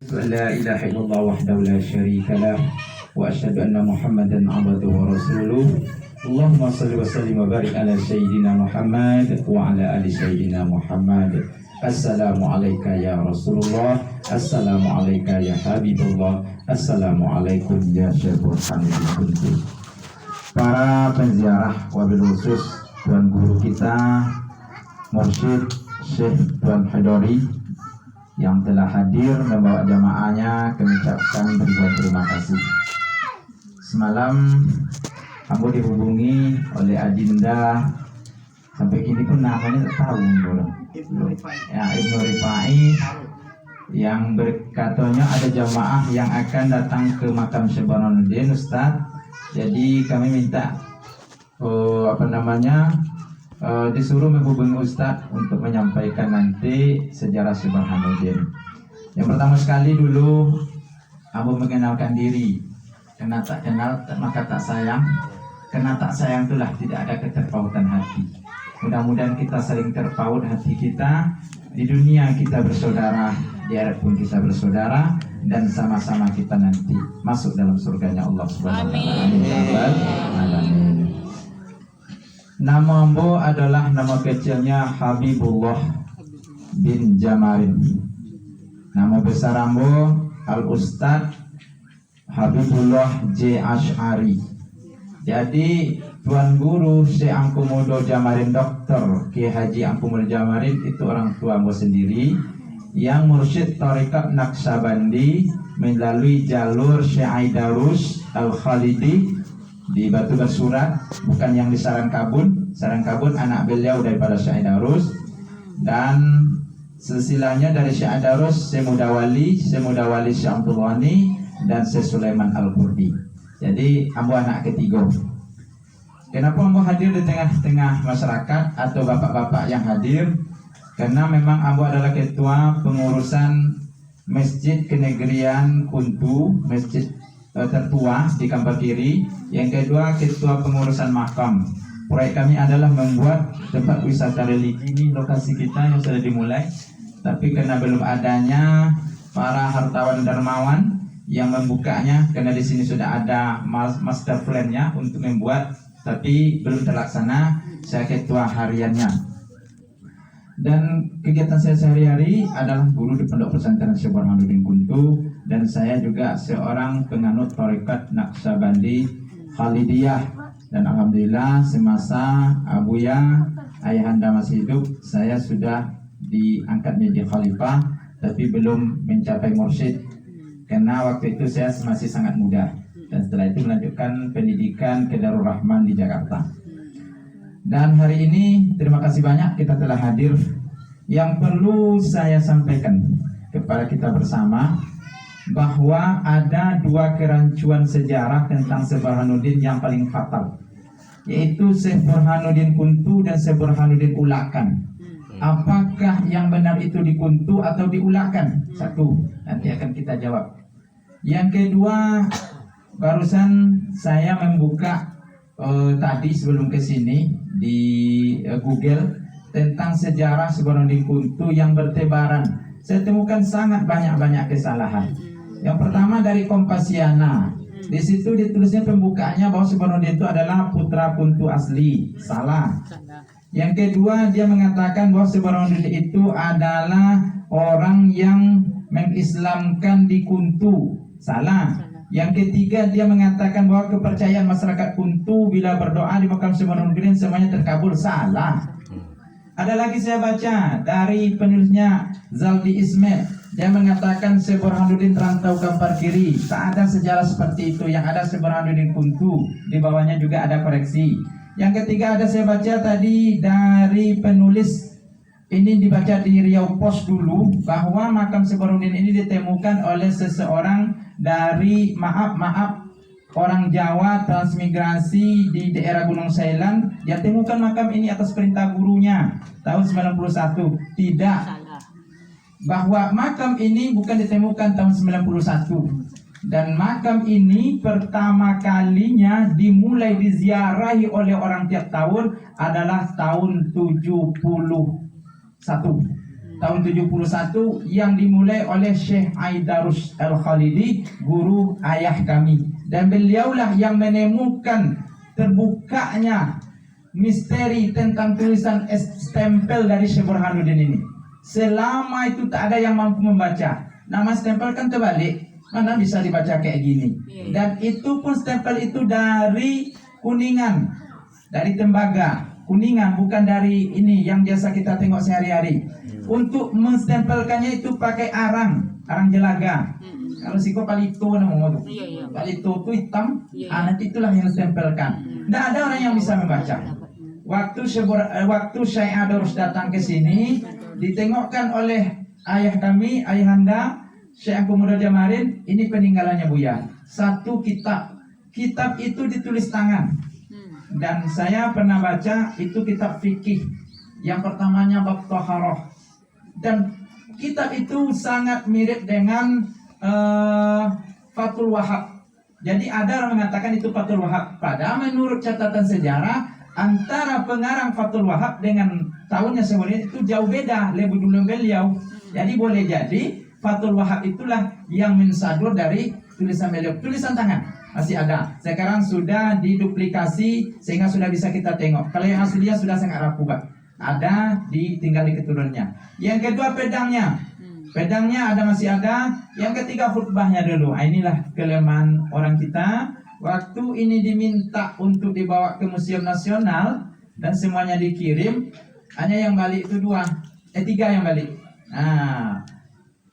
لا إله إلا الله وحده لا شريك له وأشهد أن محمدا عبده ورسوله اللهم صل وسلم وبارك على سيدنا محمد وعلى آل سيدنا محمد. Assalamualaikum ya Rasulullah, Assalamualaikum ya Habibullah, Assalamualaikum ya Syekhul Hamid. Para penziarah, wabil khusus Tuan Guru kita Mursyid Syekh Tuan Hidori yang telah hadir membawa jamaahnya, kami ucapkan ribuan terima kasih. Semalam aku dihubungi oleh Adinda, sampai kini pun namanya tak tahu ya, Ibnu Rifai, yang berkatanya ada jamaah yang akan datang ke makam Syekh Burhanuddin Ustaz. Jadi kami minta disuruh menghubungi Ustaz untuk menyampaikan nanti sejarah Syekh Burhanuddin. Yang pertama sekali dulu Abu mengenalkan diri. Kena tak kenal maka tak sayang. Kena tak sayang itulah tidak ada keterpautan hati. Mudah-mudahan kita saling terpaut hati kita. Di dunia kita bersaudara, di akhirat pun kita bersaudara, dan sama-sama kita nanti masuk dalam surganya Allah Subhanahu wa taala. Amin. Nama Ambo adalah nama kecilnya Habibullah bin Jamarin. Nama besar Ambo Al-Ustadz Habibullah J. Ash'ari. Jadi Tuan Guru Syekh Angkumodo Jamarin, Dr. Ki Haji Angkumodo Jamarin itu orang tua Ambo sendiri yang mursyid Tariqat Naqsyabandi melalui jalur Syekh Aidarus Al-Khalidi di Batu Basurat, bukan yang di Sarangkabun. Sarangkabun anak beliau daripada Syekh Aidarus, dan silsilahnya dari Syekh Aidarus Syekh Mudawali Syekh Abdul Ghani dan Syekh Sulaiman Al-Qurdi. Jadi Ambo anak ketiga. Kenapa Ambo hadir di tengah-tengah masyarakat atau bapak-bapak yang hadir? Karena memang Ambo adalah ketua pengurusan Masjid Kenegerian Kuntu, masjid tertua di Kampar Kiri. Yang kedua, ketua pengurusan makam. Proyek kami adalah membuat tempat wisata religi. Ini lokasi kita yang sudah dimulai, tapi karena belum adanya para hartawan dermawan yang membukanya, karena di sini sudah ada master plan-nya untuk membuat, tapi belum terlaksana. Saya ketua hariannya. Dan kegiatan saya sehari-hari adalah guru di Pondok Pesantren Syekh Burhanuddin Kuntu, dan saya juga seorang penganut Tariqat Naqsyabandi Khalidiyah. Dan alhamdulillah semasa Abuya ayahanda masih hidup, saya sudah diangkat menjadi khalifah, tapi belum mencapai mursyid. Karena waktu itu saya masih sangat muda, dan setelah itu melanjutkan pendidikan ke Darul Rahman di Jakarta. Dan hari ini terima kasih banyak kita telah hadir. Yang perlu saya sampaikan kepada kita bersama bahwa ada dua kerancuan sejarah tentang Syekh Burhanuddin yang paling fatal, yaitu Syekh Burhanuddin Kuntu dan Syekh Burhanuddin Ulakan. Apakah yang benar itu di Kuntu atau di Ulakan? Satu, nanti akan kita jawab. Yang kedua, barusan saya membuka tadi sebelum kesini di Google tentang sejarah Syekh Burhanuddin Kuntu yang bertebaran. Saya temukan sangat banyak kesalahan. Yang pertama dari Kompasiana, di situ ditulisnya pembukaannya bahwa Syekh Burhanuddin itu adalah putra Kuntu asli. Salah. Yang kedua, dia mengatakan bahwa Syekh Burhanuddin itu adalah orang yang mengislamkan di Kuntu. Salah. Yang ketiga, dia mengatakan bahwa kepercayaan masyarakat Kuntu bila berdoa di makam Syekh Burhanuddin semuanya terkabul. Salah. Ada lagi saya baca dari penulisnya Zaldi Ismail. Dia mengatakan Syekh Burhanuddin rantau Kampar Kiri. Tak ada sejarah seperti itu. Yang ada Syekh Burhanuddin Kuntu. Di bawahnya juga ada koreksi. Yang ketiga ada saya baca tadi dari penulis, ini dibaca di Riau Post dulu, bahwa makam Syekh Burhanuddin ini ditemukan oleh seseorang dari orang Jawa transmigrasi di daerah Gunung Sailan. Dia temukan makam ini atas perintah gurunya tahun 91. Tidak. Bahwa makam ini bukan ditemukan tahun 91. Dan makam ini pertama kalinya dimulai diziarahi oleh orang tiap tahun adalah tahun 71. tahun 71 yang dimulai oleh Syekh Aidarus Al-Khalidi, guru ayah kami. Dan beliaulah yang menemukan terbukanya misteri tentang tulisan stempel dari Syekh Burhanuddin ini. Selama itu tak ada yang mampu membaca. Nama stempel kan terbalik, mana bisa dibaca kayak gini. Dan itu pun stempel itu dari Kuningan, dari tembaga Kuningan, bukan dari ini yang biasa kita tengok sehari-hari. Untuk menstempelkannya itu pakai arang jelaga. Kalau siko palito namanya tuh. Palito itu hitam, nanti itulah yang stempelkan. Tidak ada orang yang bisa membaca. Waktu Syekh Adarus datang ke sini, ditengokkan oleh ayah kami, ayahanda Syekh Muda Jamarin, ini peninggalannya Buya. Satu kitab. Kitab itu ditulis tangan. Dan saya pernah baca itu kitab fikih. Yang pertamanya bab Taharah. Dan kitab itu sangat mirip dengan Fathul Wahab. Jadi ada orang mengatakan itu Fathul Wahab. Padahal menurut catatan sejarah, antara pengarang Fathul Wahab dengan tahunnya sebenarnya itu jauh beda, lebih dulu beliau. Jadi boleh jadi Fathul Wahab itulah yang mensadur dari tulisan beliau. Tulisan tangan masih ada. Sekarang sudah diduplikasi sehingga sudah bisa kita tengok. Kalau yang aslinya sudah sangat rapuh, Pak. Ada tinggal di keturunannya. Yang kedua pedangnya. Pedangnya masih ada. Yang ketiga khutbahnya dulu. Inilah kelemahan orang kita. Waktu ini diminta untuk dibawa ke Museum Nasional dan semuanya dikirim, hanya yang balik itu tiga yang balik. Nah,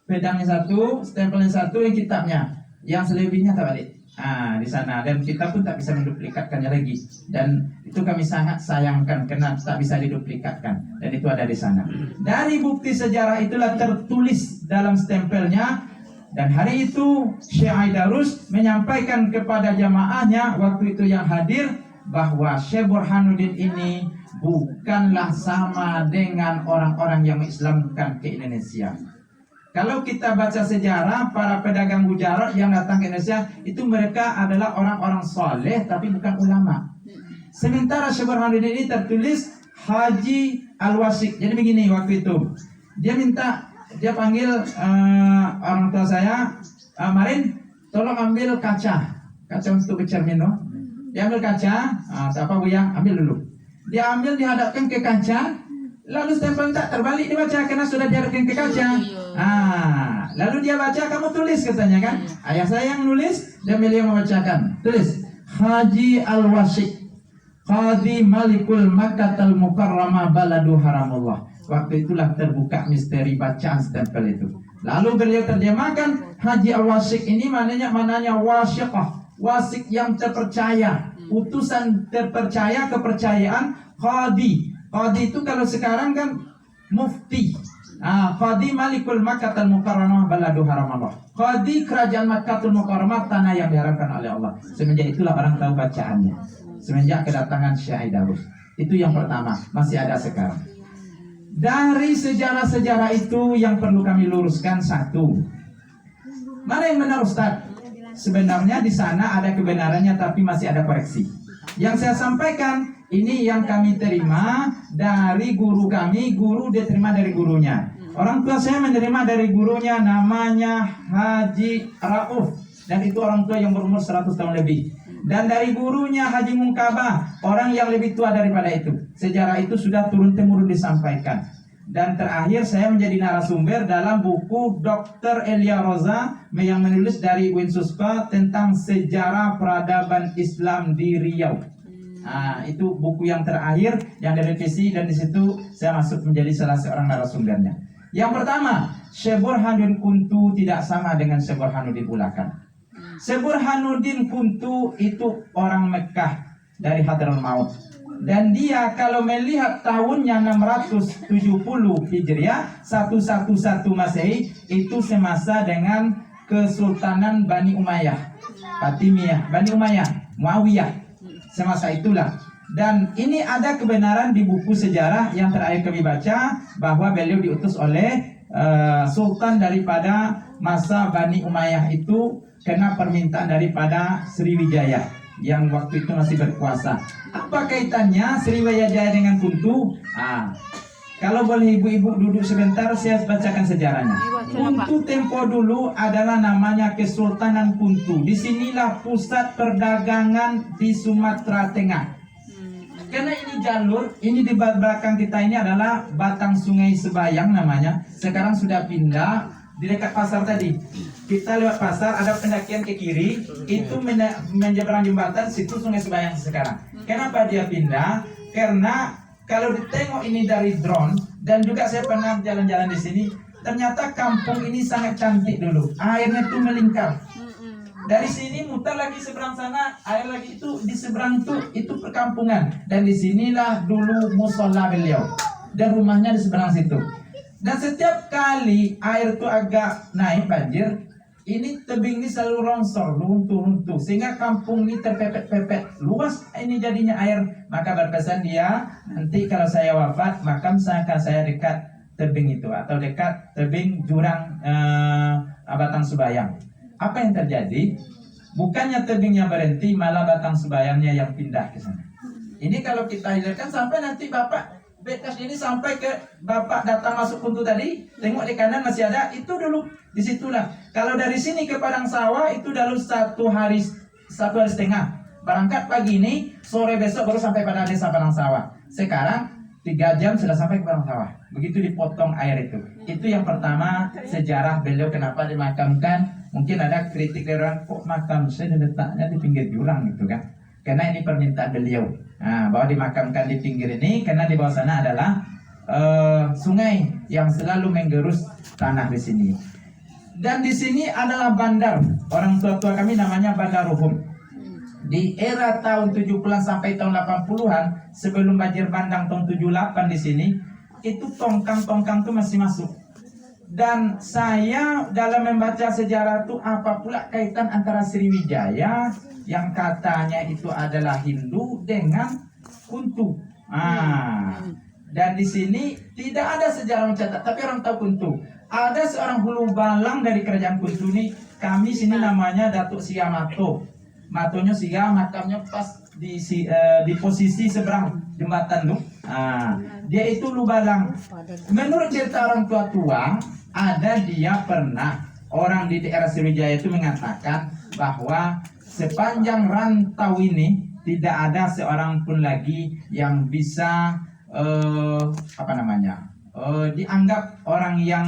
pedangnya satu, stempelnya satu, yang kitabnya, yang selebihnya tak balik. Di sana, dan kita pun tak bisa menduplikatkannya lagi. Dan itu kami sangat sayangkan karena tak bisa diduplikatkan. Dan itu ada di sana. Dari bukti sejarah itulah tertulis dalam stempelnya. Dan hari itu Syekh Aidarus menyampaikan kepada jamaahnya waktu itu yang hadir bahwa Syekh Burhanuddin ini bukanlah sama dengan orang-orang yang mengislamkan ke Indonesia. Kalau kita baca sejarah para pedagang Gujarat yang datang ke Indonesia, itu mereka adalah orang-orang soleh tapi bukan ulama. Sementara Syekh Burhanuddin ini tertulis Haji Al-Wasik. Jadi begini waktu itu, dia panggil orang tua saya, Marin, tolong ambil kaca untuk bercermin, no? Dia ambil kaca, apa Buya, ambil dulu. Dia ambil, dihadapkan ke kaca, lalu stempel tak terbalik dibaca karena sudah dihadapkan ke kaca. Lalu dia baca, kamu tulis katanya kan? Ayah saya yang nulis dan beliau membacakan. Tulis Haji Al-Wasik, Qadi Malikul Makkatal Mukarramah Baladu Haramullah. Waktu itulah terbuka misteri bacaan stempel itu. Lalu beliau terjemahkan Haji Al-Wasik ini mananya wasiqah, wasik yang terpercaya, utusan terpercaya, kepercayaan. Qadi itu kalau sekarang kan mufti. Qadi Malikul Makkatul Mukarramah Baladu Haramallah. Qadi kerajaan Makkatul Mukarramah, tanah yang diharamkan oleh Allah. Semenjak itulah orang tahu bacaannya. Semenjak kedatangan Syekh Aidarus. Itu yang pertama, masih ada sekarang. Dari sejarah-sejarah itu yang perlu kami luruskan satu. Mana yang benar Ustaz? Sebenarnya di sana ada kebenarannya tapi masih ada koreksi. Yang saya sampaikan ini yang kami terima dari guru kami, guru dia terima dari gurunya. Orang tua saya menerima dari gurunya, namanya Haji Rauf. Dan itu orang tua yang berumur 100 tahun lebih. Dan dari gurunya Haji Mungkabah, orang yang lebih tua daripada itu. Sejarah itu sudah turun-temurun disampaikan. Dan terakhir saya menjadi narasumber dalam buku Dr. Elia Roza yang menulis dari Winsuspa tentang sejarah peradaban Islam di Riau. Itu buku yang terakhir yang direvisi dan di situ saya masuk menjadi salah seorang narasumbernya. Yang pertama, Syekh Burhanuddin Kuntu tidak sama dengan Syekh Burhanuddin Ulakan. Syekh Burhanuddin Kuntu itu orang Mekah dari Hadramaut Maut. Dan dia kalau melihat tahunnya 670 Hijriah 111 Masehi, itu semasa dengan Kesultanan Bani Umayyah, Fatimiyah, Bani Umayyah, Muawiyah. Semasa itulah. Dan ini ada kebenaran di buku sejarah yang terakhir kami baca bahwa beliau diutus oleh sultan daripada masa Bani Umayyah itu kena permintaan daripada Sriwijaya yang waktu itu masih berkuasa. Apa kaitannya Sriwijaya dengan Kuntu? Kalau boleh ibu-ibu duduk sebentar, saya bacakan sejarahnya. Kuntu tempo dulu adalah namanya Kesultanan Kuntu. Disinilah pusat perdagangan di Sumatera Tengah. Karena ini jalur, ini di belakang kita ini adalah batang sungai Sebayang namanya. Sekarang sudah pindah di dekat pasar tadi. Kita lewat pasar, ada pendakian ke kiri, itu menyeberang jembatan, situ sungai Sebayang sekarang. Kenapa dia pindah? Karena kalau ditengok ini dari drone, dan juga saya pernah jalan-jalan di sini, ternyata kampung ini sangat cantik dulu. Airnya tuh melingkar. Dari sini muter lagi seberang sana, air lagi itu di seberang tuh itu perkampungan. Dan disinilah dulu musola beliau. Dan rumahnya di seberang situ. Dan setiap kali air tuh agak naik banjir, ini tebing ini selalu longsor, runtuh-runtuh, sehingga kampung ini terpepet-pepet. Luas ini jadinya air. Maka berpesan dia, nanti kalau saya wafat, makam saya dekat tebing itu, atau dekat tebing jurang Batang Sebayang. Apa yang terjadi? Bukannya tebingnya berhenti, malah Batang Sebayangnya yang pindah ke sana. Ini kalau kita hilangkan sampai nanti Bapak bekas ini sampai ke Bapak datang masuk Kuntu tadi, tengok di kanan masih ada, itu dulu disitulah. Kalau dari sini ke Padang Sawah itu dulu satu hari setengah. Berangkat pagi ini, sore besok baru sampai pada desa Padang Sawah. Sekarang 3 jam sudah sampai ke Padang Sawah. Begitu dipotong air itu. Itu yang pertama sejarah beliau kenapa dimakamkan. Mungkin ada kritik dari orang, kok makam saya letaknya di pinggir jurang gitu kan. Karena ini permintaan beliau. Nah, bahwa dimakamkan di pinggir ini karena di bawah sana adalah sungai yang selalu menggerus tanah di sini. Dan di sini adalah bandar. Orang tua-tua kami namanya Bandar Ruhum. Di era tahun 70-an sampai tahun 80-an, sebelum banjir bandang tahun 78 di sini, itu tongkang-tongkang itu masih masuk. Dan saya dalam membaca sejarah itu apa pula kaitan antara Sriwijaya yang katanya itu adalah Hindu dengan Kuntu. Dan di sini tidak ada sejarah mencatat, tapi orang tahu Kuntu. Ada seorang hulu balang dari kerajaan Kuntu ini, kami sini namanya Datuk Sia Mato. Matonya Sia, makamnya pas di posisi seberang jembatan tuh. Dia itu hulu balang. Menurut cerita orang tua-tua, ada dia pernah orang di daerah Sriwijaya itu mengatakan bahwa sepanjang rantau ini tidak ada seorang pun lagi yang bisa dianggap orang yang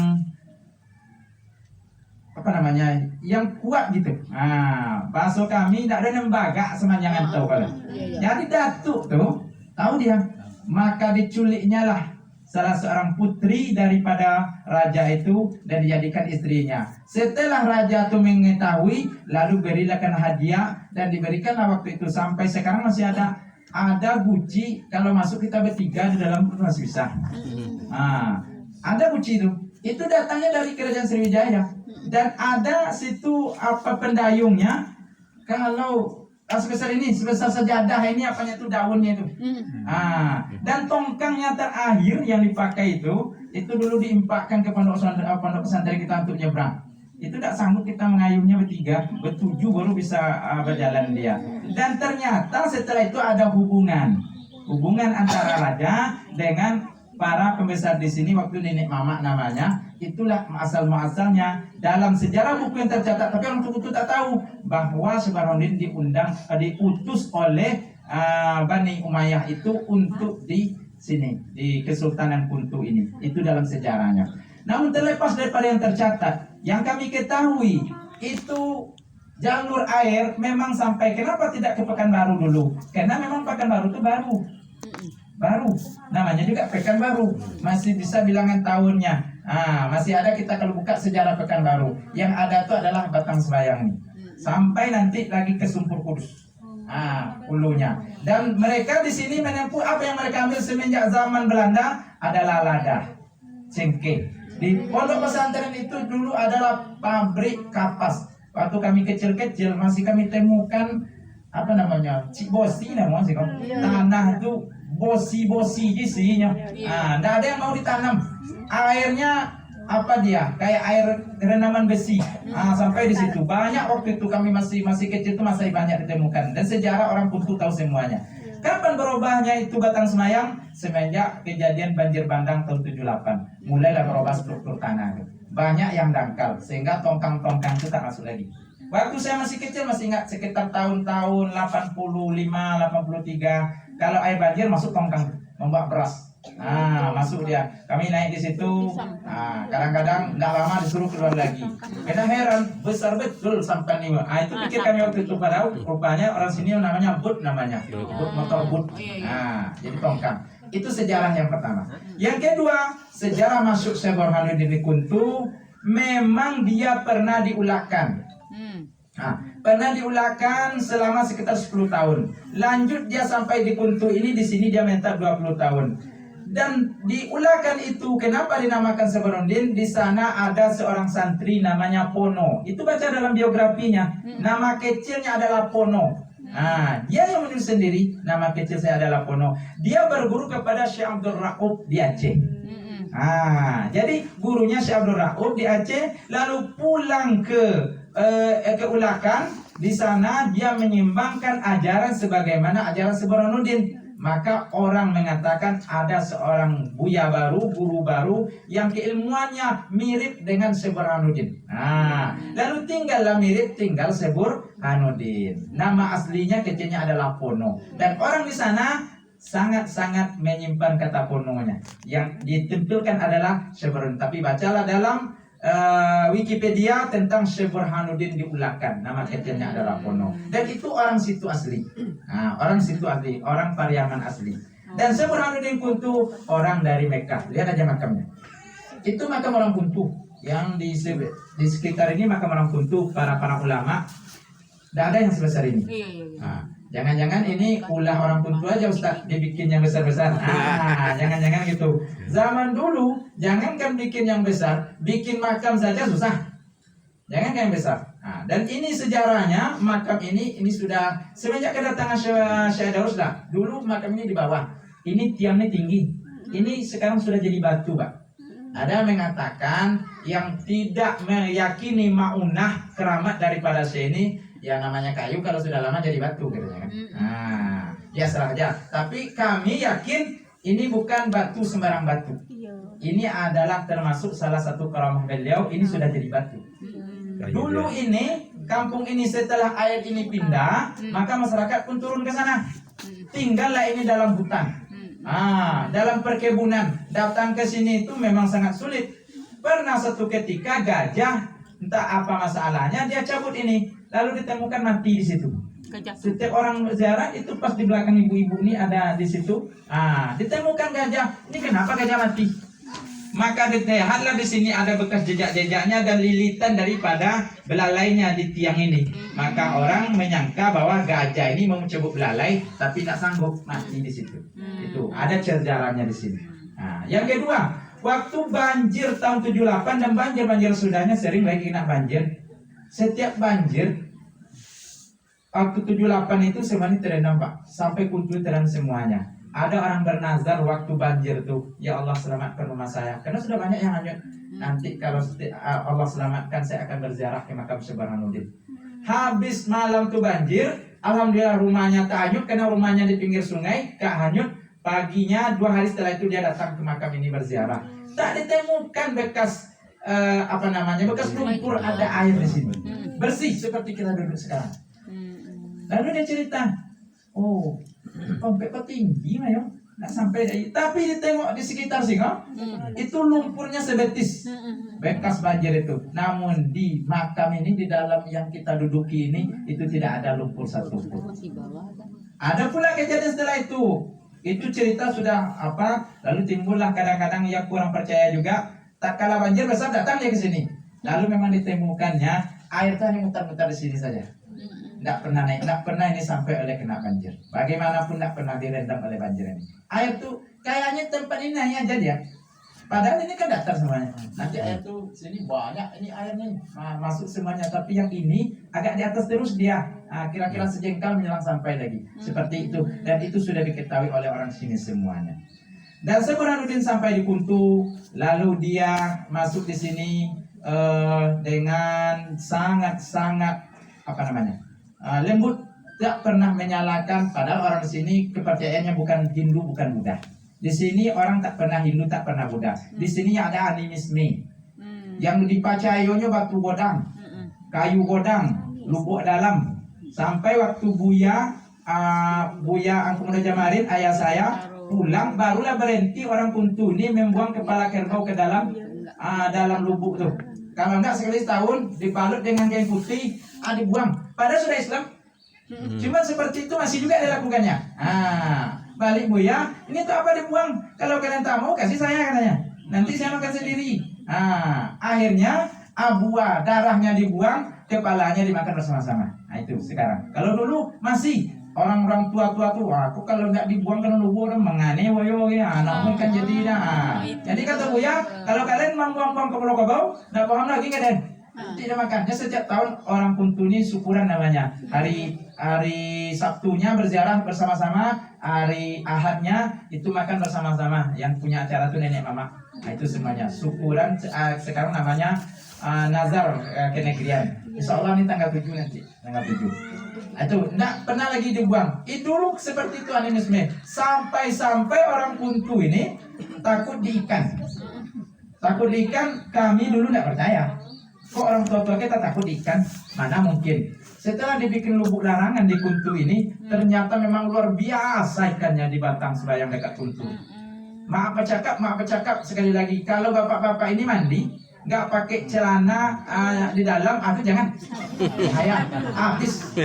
yang kuat gitu. Bahasa kami tidak ada lembaga sepanjang rantau kalau. Jadi datuk tuh tahu dia, maka diculiknya lah salah seorang putri daripada raja itu dan dijadikan istrinya. Setelah raja itu mengetahui, lalu berilakan hadiah dan diberikanlah waktu itu sampai sekarang masih ada guci. Kalau masuk kita bertiga di dalam masih bisa. Ada guci itu datangnya dari kerajaan Sriwijaya dan ada situ pendayungnya. Kalau sebesar ini, sebesar sejadah ini apanya itu daunnya itu. Dan tongkangnya terakhir yang dipakai itu dulu diimpakkan ke pondok pesantren kita untuk nyebrang. Itu tidak sanggup kita mengayuhnya bertiga, bertujuh baru bisa berjalan dia. Dan ternyata setelah itu ada hubungan antara raja dengan para pembesar di sini waktu nenek mama namanya. Itulah asal-muasalnya dalam sejarah buku yang tercatat, tapi orang tua tak tahu bahwa Subharuddin diutus oleh Bani Umayyah itu untuk di sini di Kesultanan Kuntu ini. Itu dalam sejarahnya. Namun terlepas daripada yang tercatat, yang kami ketahui itu jalur air memang sampai, kenapa tidak ke Pekanbaru dulu? Karena memang Pekanbaru itu baru, namanya juga Pekanbaru, masih bisa bilangan tahunnya. Masih ada kita kalau buka sejarah Pekanbaru. Yang ada itu adalah Batang Sebayang nih. Sampai nanti lagi ke Sumpur Kudus. Hulunya. Dan mereka di sini menempuh apa yang mereka ambil semenjak zaman Belanda adalah lada, cengkeh. Di pondok pesantren itu dulu adalah pabrik kapas. Waktu kami kecil-kecil masih kami temukan cibosi namanya sih, tanah itu bosi isinya. Tidak ada yang mau ditanam. Airnya kayak air renaman besi. Sampai di situ banyak waktu itu kami masih kecil itu masih banyak ditemukan. Dan sejarah orang Kuntu tahu semuanya. Kapan berubahnya itu batang semayang? Semenjak kejadian banjir bandang tahun 78. Mulailah berubah struktur tanah. Banyak yang dangkal sehingga tongkang-tongkang itu tak masuk lagi. Waktu saya masih kecil masih ingat sekitar tahun-tahun 85, 83, kalau air banjir masuk tongkang membawa beras. Masuk dia. Kami naik di situ. Kadang-kadang nggak lama disuruh keluar lagi. Kita heran, besar betul sampai nih. Itu pikir kami waktu itu, padahal rupanya orang sini namanya but namanya. But, motor but. Jadi tongkang. Itu sejarah yang pertama. Yang kedua, sejarah masuk Syekh Burhanuddin di Kuntu memang dia pernah diulahkan. Pernah diulahkan selama sekitar 10 tahun. Lanjut dia sampai di Kuntu ini, di sini dia minta 20 tahun. Dan diulahkan itu kenapa dinamakan Syekh Burhanuddin? Di sana ada seorang santri namanya Pono. Itu baca dalam biografinya. Nama kecilnya adalah Pono. Dia yang menulis sendiri, nama kecil saya adalah Pono. Dia berguru kepada Syekh Abdul Rauf di Aceh. Jadi gurunya Syekh Abdul Rauf di Aceh, lalu pulang ke Ulakan. Di sana dia menyimbangkan ajaran sebagaimana ajaran Syekh Burhanuddin. Maka orang mengatakan ada seorang buya baru, guru baru yang keilmuannya mirip dengan Syekh Burhanuddin. Lalu tinggal Syekh Burhanuddin. Nama aslinya kecilnya adalah Pono. Dan orang di sana sangat-sangat menyimpan kata Pononya. Yang ditempelkan adalah Syekh Burhanuddin. Tapi bacalah dalam Wikipedia tentang Syekh Burhanuddin diulahkan. Nama kecilnya adalah Pono. Dan itu orang situ asli. Orang situ asli, orang Pariaman asli. Dan Syekh Burhanuddin Kuntu orang dari Mekah. Lihat aja makamnya. Itu makam orang Kuntu yang di sekitar ini, makam orang Kuntu, para ulama. Tidak ada yang sebesar ini. Jangan-jangan ini ulah orang Kuntu aja Ustaz, dibikin yang besar-besar. Jangan-jangan gitu. Zaman dulu, jangankan bikin yang besar, bikin makam saja susah. Jangan yang besar. Dan ini sejarahnya, makam ini sudah semenjak kedatangan Syekh Daus dah. Dulu makam ini di bawah. Ini tiangnya tinggi. Ini sekarang sudah jadi batu, Pak. Ada yang mengatakan yang tidak meyakini maunah keramat daripada Syekh ini, ya namanya kayu kalau sudah lama jadi batu katanya kan. Ya serah aja. Tapi kami yakin ini bukan batu sembarang batu. Ini adalah termasuk salah satu karamah beliau. Ini sudah jadi batu. Dulu ini kampung ini setelah air ini pindah, maka masyarakat pun turun ke sana. Tinggallah ini dalam hutan. Dalam perkebunan. Datang ke sini itu memang sangat sulit. Pernah satu ketika gajah, entah apa masalahnya, dia cabut ini. Lalu ditemukan mati di situ. Setiap orang ziarah itu pas di belakang ibu-ibu ini ada di situ. Ditemukan gajah. Ini kenapa gajah mati? Maka dilihatlah di sini ada bekas jejak-jejaknya dan lilitan daripada belalainya di tiang ini. Maka orang menyangka bahwa gajah ini mau mencabut belalai, tapi tak sanggup, mati di situ. Itu ada sejarahnya di sini. Yang kedua, waktu banjir tahun 78 dan banjir sudahnya sering lagi kena banjir. Setiap banjir waktu 78 itu semuanya terendam, Pak. Sampai Kuntu terendam semuanya. Ada orang bernazar waktu banjir tuh, ya Allah selamatkan rumah saya. Karena sudah banyak yang hanyut. Nanti kalau Allah selamatkan, saya akan berziarah ke makam Syekh Burhanuddin. Habis malam tuh banjir, alhamdulillah rumahnya tak hanyut karena rumahnya di pinggir sungai, tak hanyut. Paginya 2 hari setelah itu dia datang ke makam ini berziarah. Tak ditemukan bekas bekas lumpur, ada air di sini. Bersih seperti kita duduk sekarang. Lalu dia cerita, sampai tinggi mayo, nggak sampai dari. Tapi ditengok di sekitar sini, itu lumpurnya sebetis, bekas banjir itu. Namun di makam ini, di dalam yang kita duduki ini, itu tidak ada lumpur satupun. Ada pula kejadian setelah itu. Itu cerita sudah lalu timbullah kadang-kadang yang kurang percaya juga. Tak kala banjir besar datang dia ke sini. Lalu memang ditemukannya air tadi mutar-mutar di sini saja. Tidak pernah naik, tidak pernah ini sampai oleh kena banjir. Bagaimanapun tidak pernah direndam oleh banjir ini. Air tuh kayaknya tempat ini hanya aja dia. Padahal ini kan datar semuanya. Nanti air tuh sini banyak, ini airnya masuk semuanya. Tapi yang ini agak di atas terus dia. Kira-kira sejengkal menjelang sampai lagi. Seperti itu. Dan itu sudah diketahui oleh orang sini semuanya. Dan Syekh Burhanuddin sampai di Kuntu, lalu dia masuk di sini dengan sangat-sangat lembut tak pernah menyalahkan, padahal orang di sini kepercayaannya bukan Hindu, bukan Buddha. Di sini orang tak pernah Hindu, tak pernah Buddha. Di sini ada animisme. Yang dipercayanya batu godang, kayu godang, lubuk dalam. Sampai waktu Buya Angku Muda Jamarin, ayah saya pulang, barulah berhenti orang Kuntu ini membuang kepala kerbau ke dalam lubuk tuh. Kalau enggak sekali setahun dibalut dengan kain putih, dibuang. Padahal sudah Islam. Cuma seperti itu masih juga dilakukannya. Balik Buya, ini tuh apa dibuang? Kalau kalian tak mau, kasih saya katanya. Nanti saya makan sendiri. Akhirnya buah darahnya dibuang, kepalanya dimakan bersama-sama. Nah itu sekarang. Kalau dulu masih orang-orang tua-tua tuh, aku kalau nggak dibuang kan lubur mengane woyo ya, anakmu kan jadi dah. Jadi kata Buya, kalau kalian membuang-buang ke Pulau Kabau, nggak paham lagi kalian. Tidak makannya setiap tahun orang Kuntu ini syukuran namanya. Hari Sabtunya berziarah bersama-sama, hari Ahadnya itu makan bersama-sama. Yang punya acara tuh nenek mama. Nah itu semuanya syukuran. Sekarang namanya nazar kenegrian. Insya Allah ini tanggal 7 nanti, tanggal 7. Itu enggak pernah lagi dibuang. Itu dulu seperti itu animisme. Sampai orang Kuntu ini takut di ikan. Takut di ikan, kami dulu enggak percaya. Kok orang tua-tua kita takut ikan? Mana mungkin. Setelah dibikin lubuk larangan di Kuntu ini, ternyata memang luar biasa ikannya di Batang Selayang dekat Kuntu. Maaf bercakap sekali lagi. Kalau bapak-bapak ini mandi, nggak pakai celana di dalam, itu jangan. Bahaya, habis.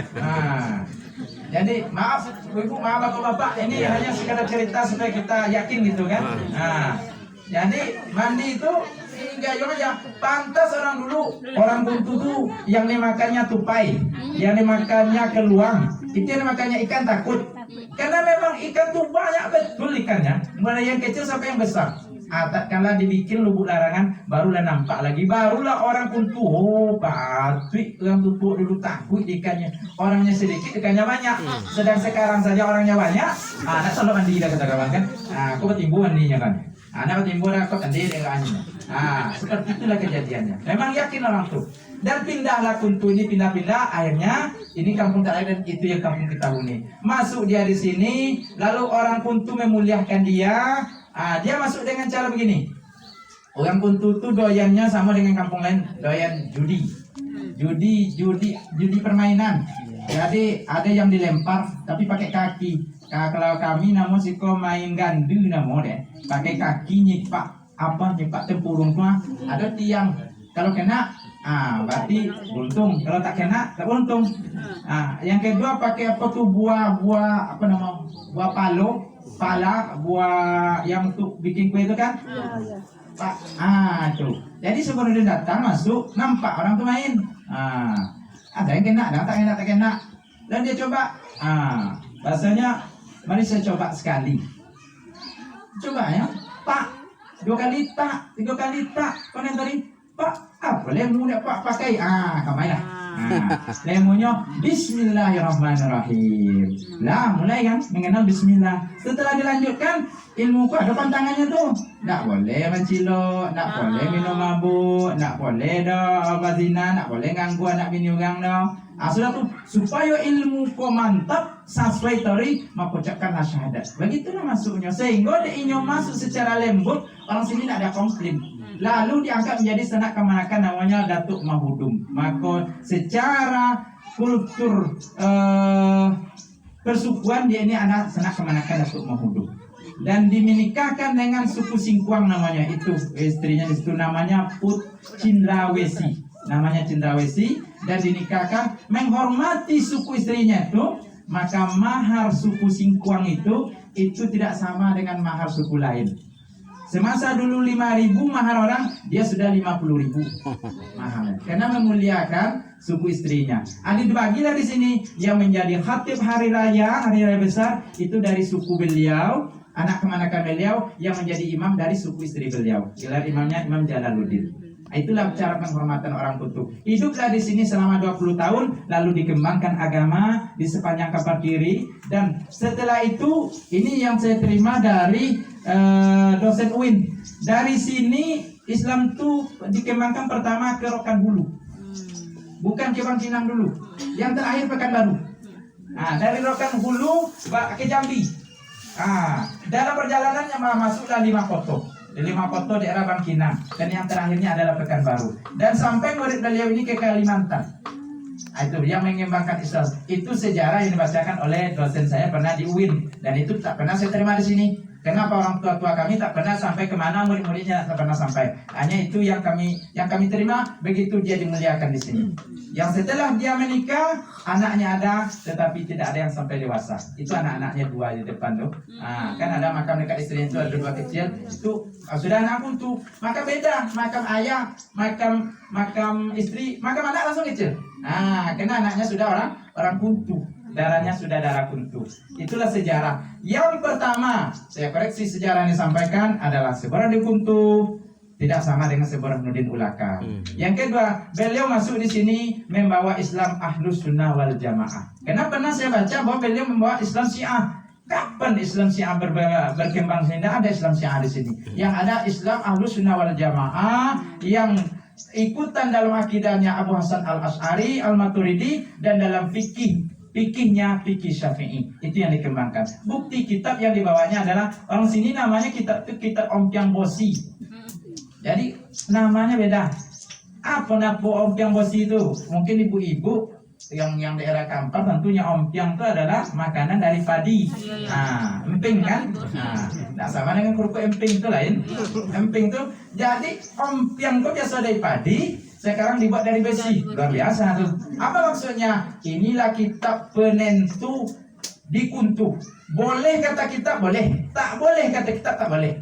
Jadi maaf ibu, maaf bapak-bapak, ini hanya sekadar cerita supaya kita yakin gitu kan. Jadi mandi itu enggak aja. Pantas orang dulu, orang Kuntu tuh yang dimakannya tupai, yang dimakannya keluang, itu yang dimakannya ikan takut. Karena memang ikan tuh banyak betul ikannya, mulai yang kecil sampai yang besar. Tatkala dibikin lubuk larangan, barulah nampak lagi, barulah orang Kuntu, patut yang tutup dulu takut ikannya. Orangnya sedikit, ikannya banyak. Sedang sekarang saja orangnya banyak, anak selalu mandi dah kata kawan kan. Aku bertimbu mandinya kan. Anak bertimbu aku mandi dengannya. Seperti itulah kejadiannya. Memang yakin orang tuh. Dan pindahlah Kuntu ini, pindah-pindah. Akhirnya ini kampung tak lain dan itu yang kampung kita huni. Masuk dia di sini, lalu orang Kuntu memuliakan dia. Dia masuk dengan cara begini. Orang Kuntu itu doyannya sama dengan kampung lain, doyan judi permainan. Jadi ada yang dilempar tapi pakai kaki. Kalau kami namun siko main gandu namun deh, pakai kaki nyipak tempurung tuh. Ada tiang. Kalau kena, berarti beruntung. Kalau tak kena, tak beruntung. Yang kedua pakai apa tuh buah pala, buah yang untuk bikin kue itu kan? Tuh. Jadi sebelum dia datang masuk, nampak orang tuh main. Ada yang kena, ada yang tak kena. Dan dia coba. Bahasanya, mari saya coba sekali. Coba ya, Pak. 2 kali tak, 3 kali tak. Konen tadi, Pak, apa lemunya Pak pakai? Kamailah. Lemunya Bismillahirrahmanirrahim. Lah mulai kan mengenal Bismillah. Setelah dilanjutkan ilmu ku ada pantangannya tuh. Nggak boleh mencilo, nggak boleh minum mabuk, nggak boleh bazina, nggak boleh ganggu anak bini orang dah. Sudah tuh supaya ilmu ku mantap sesuai tori mengucapkan syahadat. Begitulah masuknya sehingga dia inyo masuk secara lembut, orang sini tidak ada komplain. Lalu diangkat menjadi sanak kemanakan namanya Datuk Mahudum. Maka secara kultur persukuan dia ini anak sanak kemanakan Datuk Mahudum. Dan dimenikahkan dengan suku Singkuang namanya, itu istrinya di situ namanya Put Cindrawesi. Namanya Cindrawesi, dan dinikahkan menghormati suku istrinya itu, maka mahar suku Singkuang itu tidak sama dengan mahar suku lain. Semasa dulu 5.000 mahar orang, dia sudah 50.000 mahar. Karena memuliakan suku istrinya. Dibagilah di sini yang menjadi khatib hari raya besar itu dari suku beliau, anak kemanakan beliau, yang menjadi imam dari suku istri beliau. Gelar imamnya Imam Jalaluddin. Itulah cara penghormatan orang Kuntu. Hiduplah di sini selama 20 tahun, lalu dikembangkan agama di sepanjang kapal kiri. Dan setelah itu, ini yang saya terima dari dosen UIN. Dari sini Islam itu dikembangkan pertama ke Rokan Hulu, bukan ke Bangkinang dulu. Yang terakhir Pekanbaru. Dari Rokan Hulu ke Jambi. Dalam perjalanannya masuklah 5 kota. Di 5 kota daerah Bangkinang. Dan yang terakhirnya adalah Pekanbaru. Dan sampai murid beliau ini ke Kalimantan. Itu yang mengembangkan Islam. Itu sejarah yang dibacakan oleh dosen saya pernah di UIN. Dan itu tak pernah saya terima di sini. Kenapa orang tua-tua kami tak pernah sampai kemana, murid-muridnya tak pernah sampai. Hanya itu yang kami terima, begitu dia dimuliakan di sini. Yang setelah dia menikah, anaknya ada, tetapi tidak ada yang sampai dewasa. Itu anak-anaknya 2 di depan tuh. Kan ada makam dekat istrinya itu ada 2 kecil. Itu sudah anak kuntu. Maka beda, makam ayah, makam istri, makam anak langsung kecil. Karena anaknya sudah orang kuntu. Darahnya sudah darah kuntu. Itulah sejarah. Yang pertama, saya koreksi sejarah yang disampaikan adalah Seborang Kuntu tidak sama dengan Seborang Nurdin Ulaka. Yang kedua, beliau masuk di sini membawa Islam Ahlus Sunnah wal Jamaah. Karena pernah saya baca bahwa beliau membawa Islam Syiah. Kapan Islam Syiah berkembang sehingga ada Islam Syiah di sini? Yang ada Islam Ahlus Sunnah wal Jamaah yang ikutan dalam akidahnya Abu Hasan Al-Asy'ari, Al-Maturidi, dan dalam fikihnya fikih Syafi'i. Itu yang dikembangkan. Bukti kitab yang dibawanya adalah orang sini namanya kitab itu kitab Ompiang Bosi. Jadi namanya beda. Apa napo Ompiang Bosi itu? Mungkin ibu-ibu yang daerah Kampar tentunya ompiang itu adalah makanan dari padi. Emping kan? Nah, sama dengan kerupuk emping itu lain. Emping itu jadi ompiang itu biasa dari padi. Sekarang dibuat dari besi. Luar biasa tuh. Apa maksudnya? Inilah kitab penentu di kuntu. Boleh kata kitab boleh, tak boleh kata kitab tak boleh.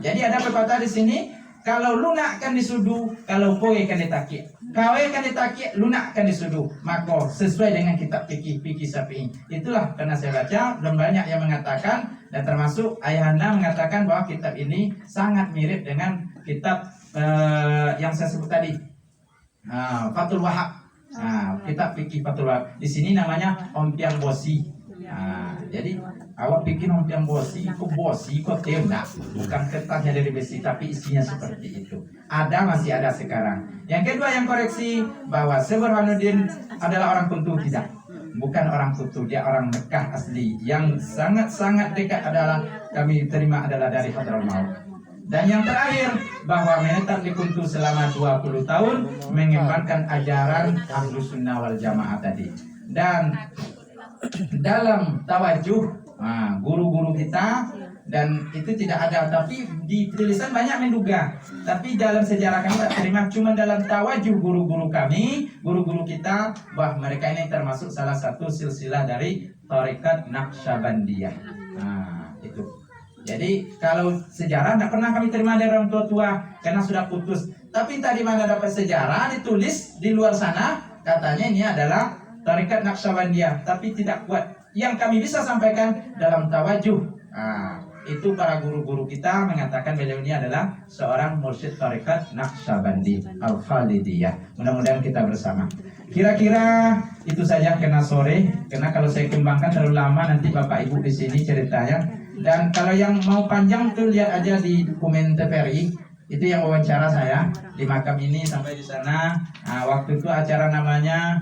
Jadi ada pepatah di sini, kalau lunak kan disudu, kalau poe kan ditakik. Kawe kan ditakik, lunak kan disudu. Maka sesuai dengan kitab fikih Syafi'i. Itulah karena saya baca belum banyak yang mengatakan, dan termasuk ayahanda mengatakan bahwa kitab ini sangat mirip dengan kitab yang saya sebut tadi. Fathul Wahab. Kitab fikih Fathul Wahab. Di sini namanya Ompiang Bosi. Jadi awak bikin Ompiang Bosi, kok tembak. Bukan kertasnya dari besi, tapi isinya seperti itu. Masih ada sekarang. Yang kedua yang koreksi bahwa Burhanuddin adalah orang Kuntu, tidak. Bukan orang Kuntu, dia orang Mekah asli. Yang sangat-sangat dekat adalah kami terima adalah dari Hadraul Maut. Dan yang terakhir, bahwa menetap di Kuntu selama 20 tahun mengembangkan ajaran Ahlus Sunnah wal Jamaah tadi. Dan dalam tawajuh guru-guru kita, dan itu tidak ada, tapi di tulisan banyak menduga. Tapi dalam sejarah kami tak terima, cuma dalam tawajuh guru-guru kami, guru-guru kita, bahwa mereka ini termasuk salah satu silsilah dari Thariqat Naqsyabandiyah. Itu. Jadi kalau sejarah tidak pernah kami terima dari orang tua-tua karena sudah putus. Tapi tadi mana dapat sejarah ditulis di luar sana, katanya ini adalah Thariqat Naqsyabandiyah, tapi tidak kuat. Yang kami bisa sampaikan dalam tawajuh. Itu para guru-guru kita mengatakan beliau ini adalah seorang mursyid Thariqat Naqsyabandi Al-Khalidiyah. Mudah-mudahan kita bersama. Kira-kira itu saja karena sore, karena kalau saya kembangkan terlalu lama nanti Bapak Ibu di sini ceritanya. Dan kalau yang mau panjang tuh lihat aja di dokumen TVRI, itu yang wawancara saya di makam ini sampai di sana. Waktu itu acara namanya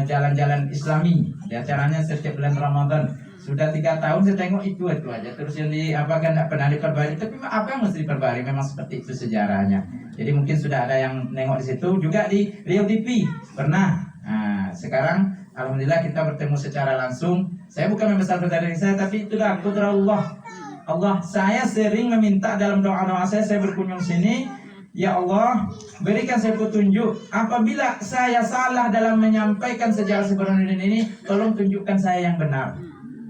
Jalan-Jalan Islami. Di acaranya setiap bulan Ramadan. Sudah 3 tahun saya tengok itu aja. Terus yang kan tidak pernah diperbarui. Tapi apa yang mesti diperbarui? Memang seperti itu sejarahnya. Jadi mungkin sudah ada yang nengok di situ. Juga di Rio TV pernah. Sekarang alhamdulillah kita bertemu secara langsung. Saya bukan membesar-besar diri saya, tapi itulah putra Allah. Saya sering meminta dalam doa-doa saya berkunjung sini. Ya Allah, berikan saya petunjuk. Apabila saya salah dalam menyampaikan sejarah Burhanuddin ini, tolong tunjukkan saya yang benar.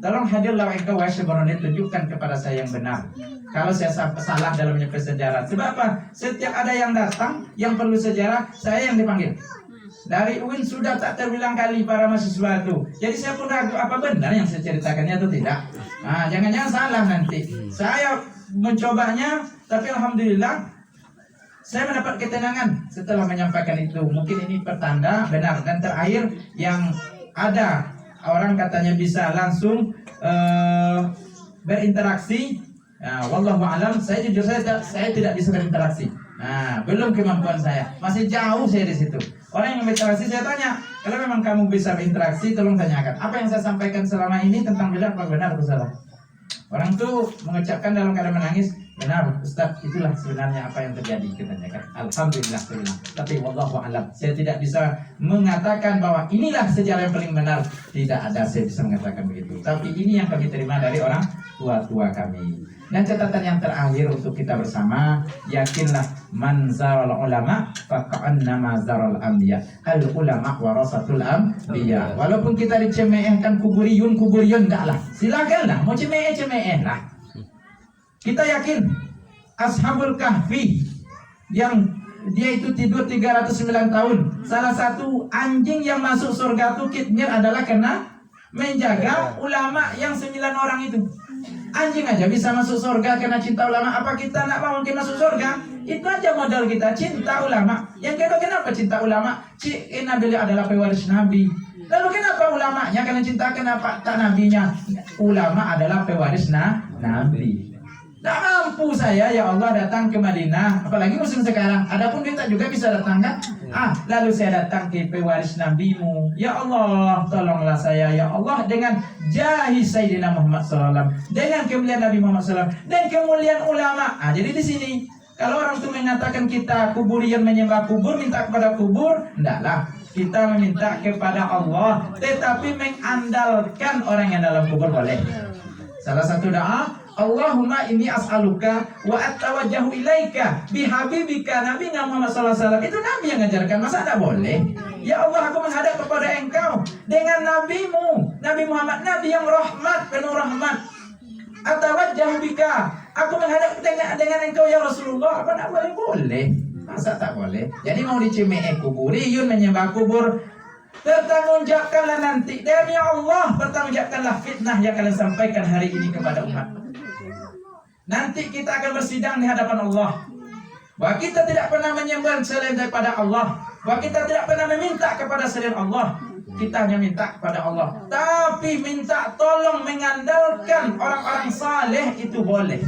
Tolong hadirlah engkau wahai Burhanuddin, tunjukkan kepada saya yang benar. Kalau saya salah dalam menyampaikan sejarah. Sebab apa? Setiap ada yang datang yang perlu sejarah, saya yang dipanggil. Dari UIN sudah tak terbilang kali para mahasiswa itu. Jadi saya pun ragu apa benar yang saya ceritakannya atau tidak. Jangan-jangan salah nanti. Saya mencobanya, tapi alhamdulillah saya mendapat ketenangan setelah menyampaikan itu. Mungkin ini pertanda benar. Dan terakhir yang ada orang katanya bisa langsung berinteraksi. Wallahu a'lam. Saya jujur saya tidak bisa berinteraksi. Belum kemampuan saya. Masih jauh saya di situ. Orang yang berinteraksi saya tanya, kalau memang kamu bisa berinteraksi, tolong tanyakan apa yang saya sampaikan selama ini tentang beliau apa benar atau salah. Orang tuh mengucapkan dalam keadaan menangis, benar Ustaz, itulah sebenarnya apa yang terjadi, katanya kan. Alhamdulillah, tapi wallahu a'lam, saya tidak bisa mengatakan bahwa inilah sejarah yang paling benar. Tidak ada saya bisa mengatakan begitu. Tapi ini yang kami terima dari orang tua-tua kami. Dan catatan yang terakhir untuk kita bersama, yakinlah man zaral ulama faqa'annama zaral anbiya. Al ulama warasatul anbiya. Walaupun kita dicemehkan kuburiyun enggak lah. Silakanlah mau cemeh lah. Kita yakin Ashabul Kahfi yang dia itu tidur 309 tahun. Salah satu anjing yang masuk surga itu kitmir adalah karena menjaga ulama yang 9 orang itu. Anjing aja bisa masuk surga karena cinta ulama. Apa kita nak mau mungkin masuk surga? Itu aja modal kita, cinta ulama. Yang kedua, kenapa cinta ulama? Nabi adalah pewaris Nabi. Lalu kenapa ulamanya? Karena cinta, kenapa tak nabinya? Ulama adalah pewaris Nabi. Tak mampu saya ya Allah datang ke Madinah, apalagi musim sekarang. Adapun kita juga bisa datang kan? Lalu saya datang ke pewaris nabimu. Ya Allah, tolonglah saya ya Allah dengan jahi Sayyidina Muhammad SAW, dengan kemuliaan Nabi Muhammad SAW, dan kemuliaan ulama. Jadi di sini kalau orang itu mengatakan kita kuburian menyembah kubur, minta kepada kubur, ndaklah. Kita meminta kepada Allah, tetapi mengandalkan orang yang dalam kubur boleh. Salah satu doa, Allahumma inni as'aluka wa atawajjahu ilaika bihabibika Nabi Muhammad SAW. Itu Nabi yang ngajarkan, masa tak boleh? Ya Allah, aku menghadap kepada engkau dengan nabimu Nabi Muhammad, Nabi yang rahmat, penuh rahmat. Atawajjahu bika, aku menghadap dengan engkau ya Rasulullah. Apa tak boleh? Boleh. Masa tak boleh? Jadi mau dicemeh kuburiyun, menyembah kubur, bertanggungjawabkanlah nanti demi Allah, bertanggungjawabkanlah fitnah yang kalian sampaikan hari ini kepada umat. Nanti kita akan bersidang di hadapan Allah bahwa kita tidak pernah menyembah selain daripada Allah, bahwa kita tidak pernah meminta kepada selain Allah. Kita hanya minta kepada Allah, tapi minta tolong mengandalkan orang-orang saleh itu boleh.